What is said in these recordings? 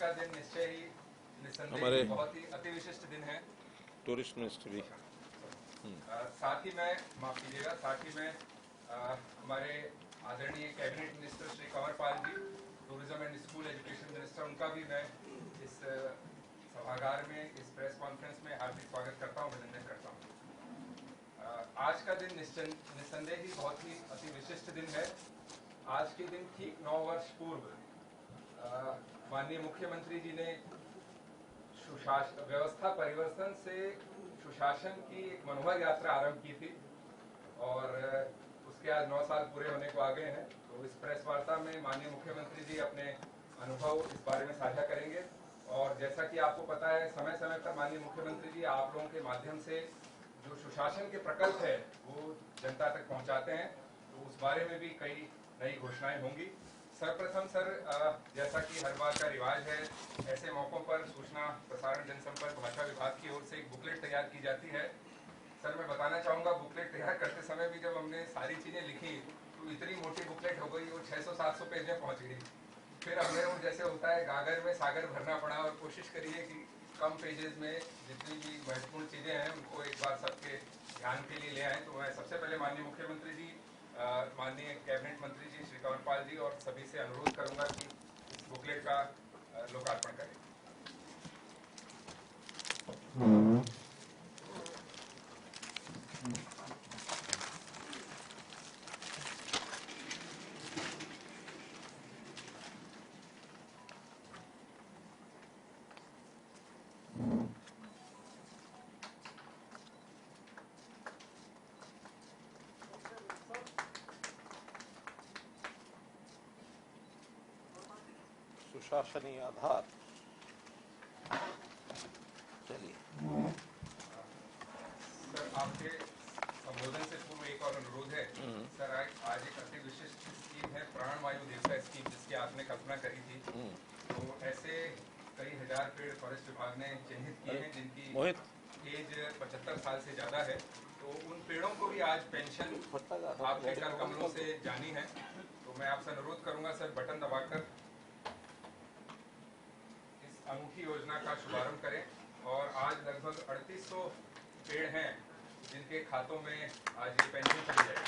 का दिन निश्चय ही निस्संदेह हमारे बहुत ही अति विशिष्ट दिन है। टूरिस्ट मिनिस्टर भी साथ ही मैं माफ कीजिएगा, साथ ही मैं हमारे आदरणीय cabinet minister Shri Kanwar Pal ji, tourism and school education minister, उनका भी मैं इस सभागार में इस प्रेस कॉन्फ्रेंस में हार्दिक स्वागत करता हूं, अभिनंदन करता हूं। आज का दिन निस्संदेह ही बहुत ही अति विशिष्ट दिन है। आज के दिन ठीक 9 वर्ष पूर्व माननीय मुख्यमंत्री जी ने व्यवस्था परिवर्तन से सुशासन की एक मनोहर यात्रा आरंभ की थी और उसके आज 9 साल पूरे होने को आ गए हैं। तो इस प्रेस वार्ता में माननीय मुख्यमंत्री जी अपने अनुभव इस बारे में साझा करेंगे और जैसा कि आपको पता है, समय समय पर माननीय मुख्यमंत्री जी आप लोगों के माध्यम से जो सुशासन के प्रकल्प है वो जनता तक पहुंचाते हैं, तो उस बारे में भी कई नई घोषणाएं होंगी। सर्वप्रथम सर, जैसा कि हर बार का रिवाज है, ऐसे मौकों पर सूचना प्रसारण जनसंपर्क भाषा विभाग की ओर से एक बुकलेट तैयार की जाती है। सर, मैं बताना चाहूँगा, बुकलेट तैयार करते समय भी जब हमने सारी चीज़ें लिखी तो इतनी मोटी बुकलेट हो गई, वो 600-700 पेज में पहुँच गई। फिर हमने वो जैसे होता है गागर में सागर भरना पड़ा और कोशिश करिए कि कम पेजेस में जितनी भी महत्वपूर्ण चीज़ें हैं उनको एक बार सबके ध्यान के लिए ले आएँ। तो मैं सबसे पहले माननीय मुख्यमंत्री जी, माननीय कैबिनेट मंत्री जी श्री कंवर पाल जी और सभी से अनुरोध करूंगा कि इस बुकलेट का लोकार्पण करें। सुशासनीय आधार। चलिए सर, आपके संबोधन से पूर्व एक और अनुरोध है। सर, आज एक अति विशिष्ट स्कीम है प्राण वायु देवता स्कीम, जिसकी आपने कल्पना करी थी। तो ऐसे कई हजार पेड़ फॉरेस्ट विभाग ने चिन्हित किए हैं जिनकी एज 75 साल से ज्यादा है। तो उन पेड़ों को भी आज पेंशन आपके कर कमलों से जानी है। तो मैं आपसे अनुरोध करूंगा सर, बटन दबाकर इस अनूठी योजना का शुभारंभ करें। और आज लगभग 3800 पेड़ हैं जिनके खातों में आज ये पेंशन चली जाएगी।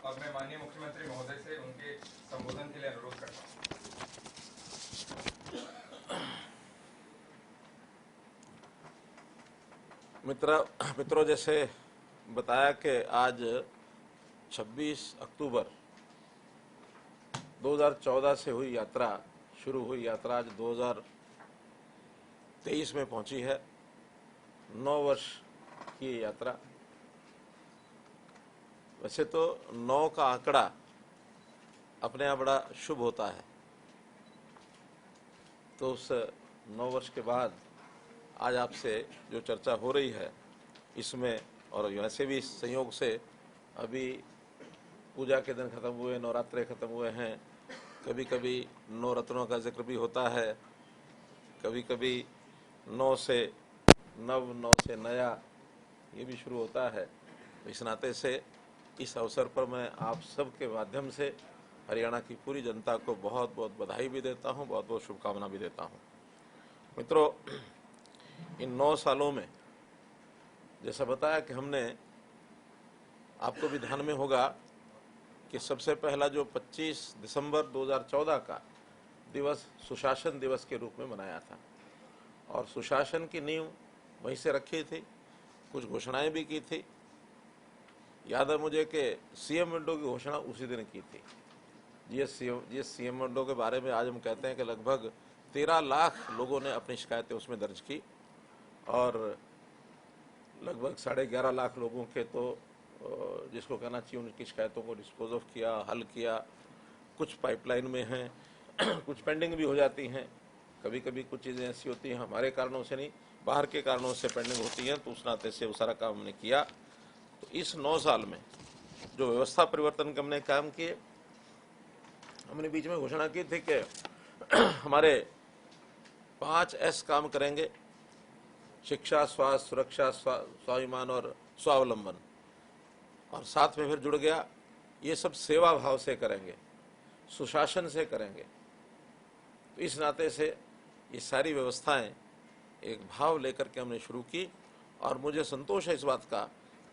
अब मैं माननीय मुख्यमंत्री महोदय से उनके संबोधन के लिए अनुरोध करता हूँ। मित्रों, जैसे बताया कि आज 26 अक्टूबर 2014 से हुई यात्रा, शुरू हुई यात्रा आज 2023 में पहुंची है। 9 वर्ष की यात्रा। वैसे तो 9 का आंकड़ा अपने आप बड़ा शुभ होता है, तो उस 9 वर्ष के बाद आज आपसे जो चर्चा हो रही है इसमें, और वैसे भी संयोग से अभी पूजा के दिन खत्म हुए, नवरात्रे खत्म हुए हैं, कभी कभी 9 रत्नों का जिक्र भी होता है, कभी कभी 9 से नव, 9 से नया, ये भी शुरू होता है। तो इस नाते से इस अवसर पर मैं आप सब के माध्यम से हरियाणा की पूरी जनता को बहुत बहुत बधाई भी देता हूँ, बहुत बहुत शुभकामना भी देता हूँ। मित्रों, इन 9 सालों में जैसा बताया कि हमने, आपको भी ध्यान में होगा कि सबसे पहला जो 25 दिसंबर 2014 का दिवस सुशासन दिवस के रूप में मनाया था और सुशासन की नींव वहीं से रखी थी, कुछ घोषणाएं भी की थी। याद है मुझे कि सीएम विंडो की घोषणा उसी दिन की थी। ये सीएम विंडो के बारे में आज हम कहते हैं कि लगभग 13 लाख लोगों ने अपनी शिकायतें उसमें दर्ज की और लगभग 11.5 लाख लोगों के तो जिसको कहना चाहिए उनकी शिकायतों को डिस्पोज ऑफ किया, हल किया। कुछ पाइपलाइन में हैं, कुछ पेंडिंग भी हो जाती हैं। कभी कभी कुछ चीज़ें ऐसी होती हैं हमारे कारणों से नहीं, बाहर के कारणों से पेंडिंग होती हैं, तो उस नाते से वो सारा काम हमने किया। तो इस 9 साल में जो व्यवस्था परिवर्तन के हमने काम किए, हमने बीच में घोषणा की थी कि हमारे 5 S काम करेंगे: शिक्षा, स्वास्थ्य, सुरक्षा, स्वाभिमान और स्वावलंबन। और साथ में फिर जुड़ गया ये सब सेवा भाव से करेंगे, सुशासन से करेंगे। तो इस नाते से ये सारी व्यवस्थाएं एक भाव लेकर के हमने शुरू की और मुझे संतोष है इस बात का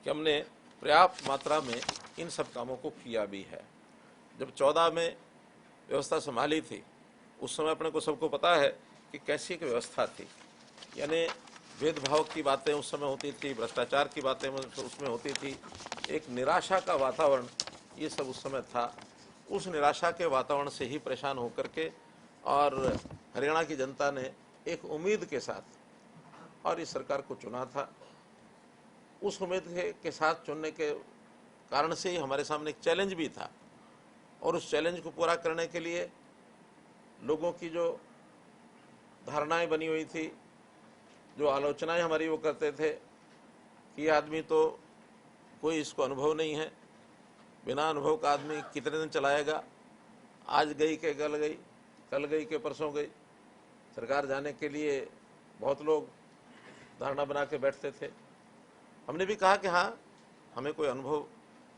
कि हमने पर्याप्त मात्रा में इन सब कामों को किया भी है। जब 14 में व्यवस्था संभाली थी उस समय अपने को सबको पता है कि कैसी एक व्यवस्था थी, यानी भेदभाव की बातें उस समय होती थी, भ्रष्टाचार की बातें उसमें होती थी, एक निराशा का वातावरण ये सब उस समय था। उस निराशा के वातावरण से ही परेशान होकर के और हरियाणा की जनता ने एक उम्मीद के साथ और इस सरकार को चुना था। उस उम्मीद के साथ चुनने के कारण से ही हमारे सामने एक चैलेंज भी था और उस चैलेंज को पूरा करने के लिए लोगों की जो धारणाएं बनी हुई थी, जो आलोचनाएं हमारी वो करते थे कि ये आदमी तो कोई इसको अनुभव नहीं है, बिना अनुभव का आदमी कितने दिन चलाएगा, आज गई के कल गई, कल गई के परसों गई। सरकार जाने के लिए बहुत लोग धारणा बना के बैठते थे। हमने भी कहा कि हाँ, हमें कोई अनुभव,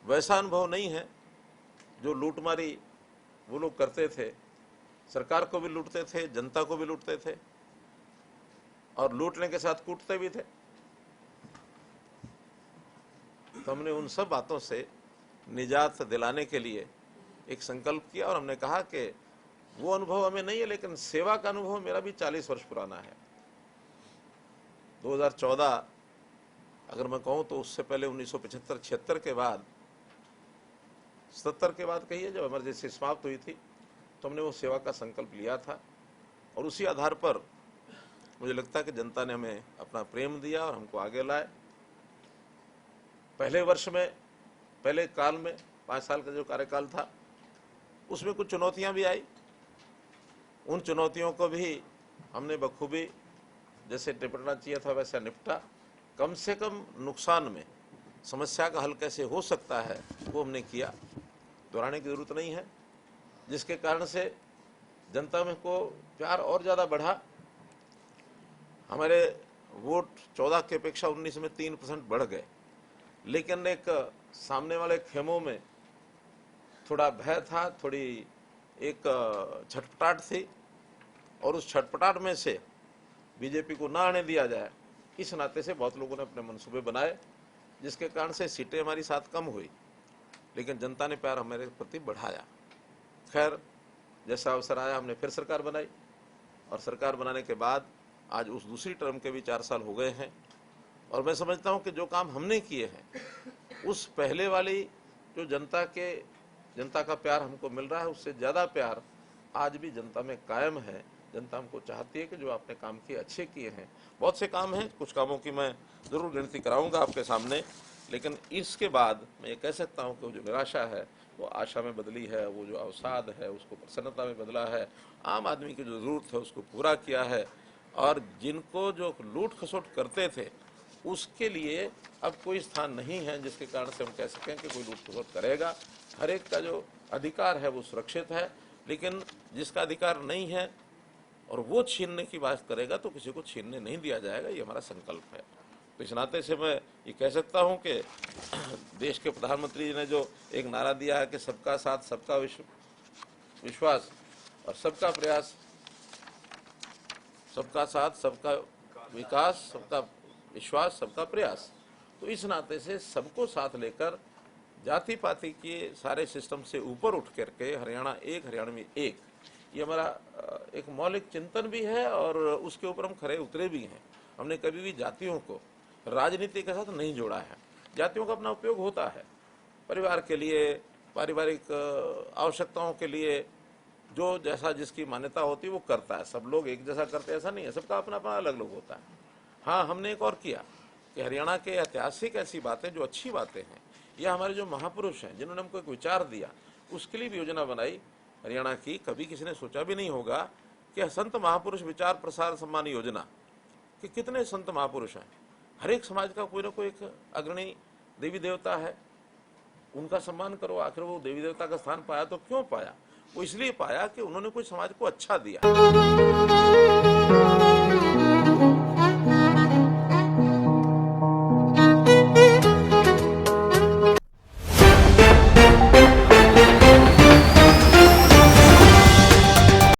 वैसा अनुभव नहीं है जो लूटमारी वो लोग करते थे, सरकार को भी लूटते थे, जनता को भी लूटते थे और लूटने के साथ कूटते भी थे। तो हमने उन सब बातों से निजात दिलाने के लिए एक संकल्प किया और हमने कहा कि वो अनुभव हमें नहीं है, लेकिन सेवा का अनुभव मेरा भी 40 वर्ष पुराना है। 2014 अगर मैं कहूँ तो उससे पहले 1975-76 के बाद, 77 के बाद कहिए, जब इमरजेंसी समाप्त हुई थी तो हमने वो सेवा का संकल्प लिया था और उसी आधार पर मुझे लगता है कि जनता ने हमें अपना प्रेम दिया और हमको आगे लाए। पहले वर्ष में, पहले काल में 5 साल का जो कार्यकाल था उसमें कुछ चुनौतियां भी आई। उन चुनौतियों को भी हमने बखूबी जैसे निपटना चाहिए था वैसा निपटा। कम से कम नुकसान में समस्या का हल कैसे हो सकता है वो हमने किया, दोहराने की जरूरत नहीं है, जिसके कारण से जनता में को प्यार और ज़्यादा बढ़ा। हमारे वोट 14 की अपेक्षा 19 में 3% बढ़ गए, लेकिन एक सामने वाले खेमों में थोड़ा भय था, थोड़ी एक छटपटाहट थी और उस छटपटाहट में से बीजेपी को ना आने दिया जाए, इस नाते से बहुत लोगों ने अपने मंसूबे बनाए, जिसके कारण से सीटें हमारी साथ कम हुई, लेकिन जनता ने प्यार हमारे प्रति बढ़ाया। खैर, जैसा अवसर आया हमने फिर सरकार बनाई और सरकार बनाने के बाद आज उस दूसरी टर्म के भी 4 साल हो गए हैं और मैं समझता हूं कि जो काम हमने किए हैं उस पहले वाली जो जनता का प्यार हमको मिल रहा है उससे ज़्यादा प्यार आज भी जनता में कायम है। जनता हमको चाहती है कि जो आपने काम किए अच्छे किए हैं। बहुत से काम हैं, कुछ कामों की मैं ज़रूर गिनती कराऊंगा आपके सामने, लेकिन इसके बाद मैं ये कह सकता हूं कि वो जो निराशा है वो आशा में बदली है, वो जो अवसाद है उसको प्रसन्नता में बदला है, आम आदमी की जो ज़रूरत है उसको पूरा किया है और जिनको जो लूट खसोट करते थे उसके लिए अब कोई स्थान नहीं है जिसके कारण से हम कह सकें कि कोई लूट खसोट करेगा। हर एक का जो अधिकार है वो सुरक्षित है, लेकिन जिसका अधिकार नहीं है और वो छीनने की बात करेगा तो किसी को छीनने नहीं दिया जाएगा, ये हमारा संकल्प है। तो इस नाते से मैं ये कह सकता हूँ कि देश के प्रधानमंत्री जी ने जो एक नारा दिया है कि सबका साथ, सबका विश्वास और सबका प्रयास, सबका साथ, सबका विकास, सबका विश्वास, सबका प्रयास, तो इस नाते से सबको साथ लेकर जाति पाति के सारे सिस्टम से ऊपर उठ करके हरियाणा एक, हरियाणा में एक, ये हमारा एक मौलिक चिंतन भी है और उसके ऊपर हम खरे उतरे भी हैं। हमने कभी भी जातियों को राजनीति के साथ नहीं जोड़ा है। जातियों का अपना उपयोग होता है परिवार के लिए, पारिवारिक आवश्यकताओं के लिए, जो जैसा जिसकी मान्यता होती है वो करता है। सब लोग एक जैसा करते हैं ऐसा नहीं है, सबका अपना अपना अलग अलग होता है। हाँ, हमने एक और किया कि हरियाणा के ऐतिहासिक ऐसी बातें जो अच्छी बातें हैं या हमारे जो महापुरुष हैं जिन्होंने हमको एक विचार दिया, उसके लिए भी योजना बनाई हरियाणा की। कभी किसी ने सोचा भी नहीं होगा कि संत महापुरुष विचार प्रसार सम्मान योजना, कि कितने संत महापुरुष हैं। हर एक समाज का कोई ना कोई एक अग्रणी देवी देवता है, उनका सम्मान करो। आखिर वो देवी देवता का स्थान पाया तो क्यों पाया? वो इसलिए पाया कि उन्होंने कोई समाज को अच्छा दिया।